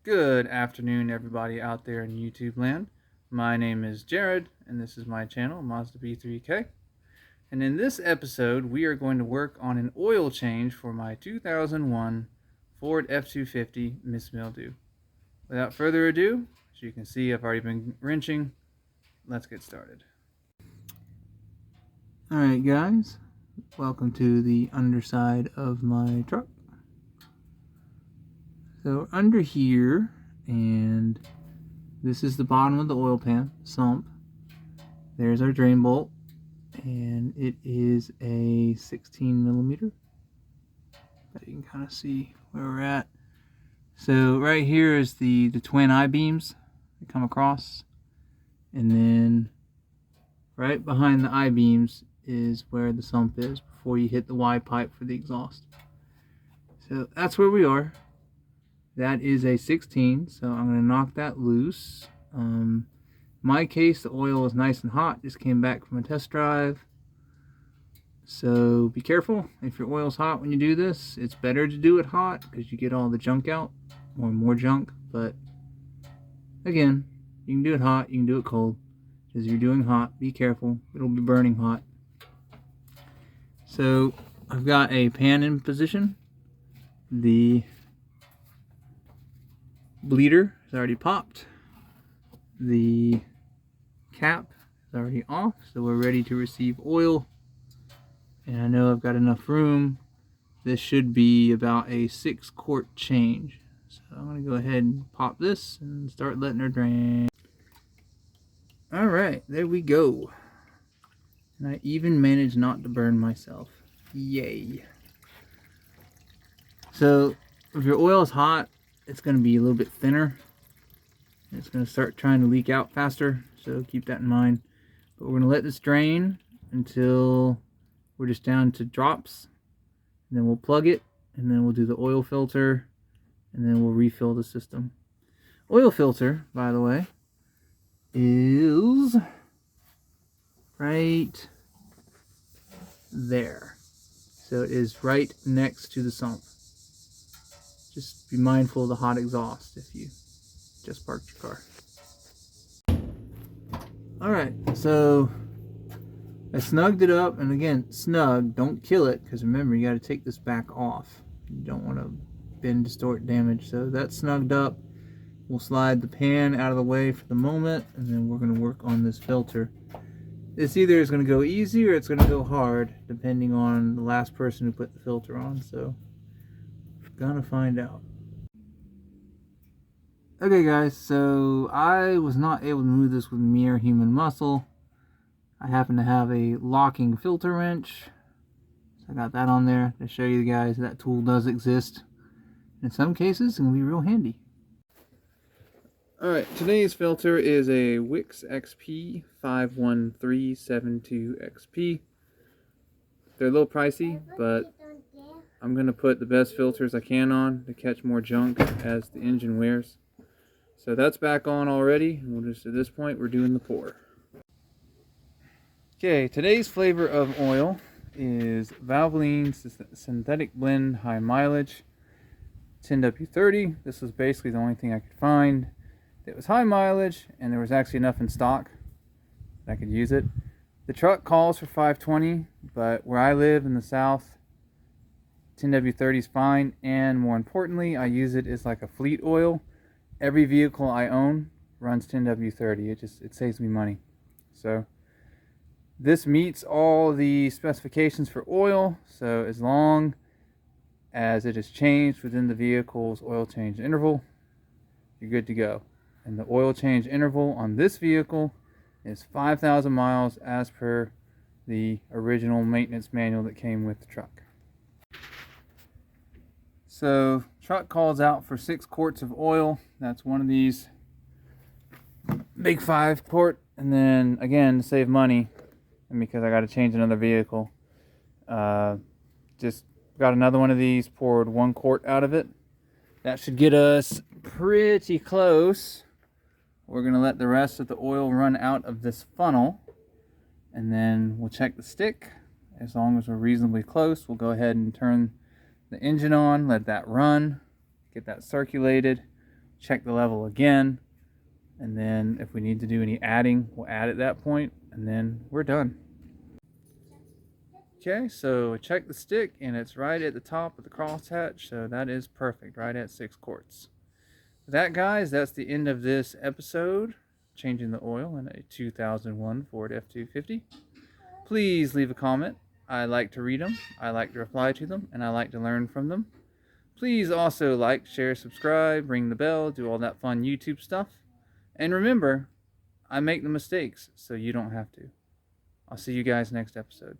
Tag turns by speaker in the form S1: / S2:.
S1: Good afternoon, everybody out there in YouTube land. My name is Jared, and this is my channel, Mazda B3K. And in this episode, we are going to work on an oil change for my 2001 Ford F250 Ms.Mildew. Without further ado, as you can see, I've already been wrenching. Let's get started. Alright guys, welcome to the underside of my truck. So under here, and this is the bottom of the oil pan, sump. There's our drain bolt, and it is a 16 millimeter. But you can kind of see where we're at. So right here is the twin I-beams that come across, and then right behind the I-beams is where the sump is before you hit the Y pipe for the exhaust. So that's where we are. That is a 16, so I'm going to knock that loose. In my case, the oil is nice and hot. Just came back from a test drive. So be careful. If your oil's hot when you do this, it's better to do it hot because you get all the junk out, or more junk. But again, you can do it hot, you can do it cold. As you're doing hot, be careful. It'll be burning hot. So I've got a pan in position. The bleeder is already popped. The cap is already off, so we're ready to receive oil. And I know I've got enough room. This should be about a 6-quart change. So I'm going to go ahead and pop this and start letting her drain. Alright, there we go. And I even managed not to burn myself. Yay. So if your oil is hot, it's going to be a little bit thinner. It's going to start trying to leak out faster, so keep that in mind. But we're going to let this drain until we're just down to drops. And then we'll plug it, and then we'll do the oil filter, and then we'll refill the system. Oil filter, by the way, is right there. So it is right next to the sump. Just be mindful of the hot exhaust if you just parked your car. Alright, so I snugged it up, and again, snug, don't kill it, because remember, you got to take this back off. You don't want to bend, distort, damage. So that's snugged up. We'll slide the pan out of the way for the moment, and then we're going to work on this filter. This either is going to go easy or it's going to go hard, depending on the last person who put the filter on. So we're going to find out. Okay guys, so I was not able to move this with mere human muscle. I happen to have a locking filter wrench. So I got that on there to show you guys that tool does exist. In some cases, it can be real handy. Alright, today's filter is a Wix XP 51372XP. They're a little pricey, but I'm going to put the best filters I can on to catch more junk as the engine wears. So that's back on already. We'll just, at this point, we're doing the pour. Okay, today's flavor of oil is Valvoline Synthetic Blend High Mileage 10W30. This was basically the only thing I could find that was high mileage, and there was actually enough in stock that I could use it. The truck calls for 520, but where I live in the south, 10W30 is fine, and more importantly, I use it as like a fleet oil. Every vehicle I own runs 10W30. It saves me money. So this meets all the specifications for oil, so as long as it is changed within the vehicle's oil change interval, you're good to go. And the oil change interval on this vehicle is 5,000 miles as per the original maintenance manual that came with the truck. So truck calls out for 6 quarts of oil. That's one of these big 5-quart, and then again, to save money, and because I got to change another vehicle, just got another one of these, poured 1 quart out of it. That should get us pretty close. We're going to let the rest of the oil run out of this funnel, and then we'll check the stick. As long as we're reasonably close, we'll go ahead and turn the engine on, let that run, get that circulated. check the level again, and then if we need to do any adding, we'll add at that point, and then we're done. Okay, so check the stick, and it's right at the top of the crosshatch, so that is perfect, right at 6 quarts. With that, guys, that's the end of this episode, changing the oil in a 2001 Ford F250. Please leave a comment. I like to read them, I like to reply to them, and I like to learn from them. Please also like, share, subscribe, ring the bell, do all that fun YouTube stuff. And remember, I make the mistakes so you don't have to. I'll see you guys next episode.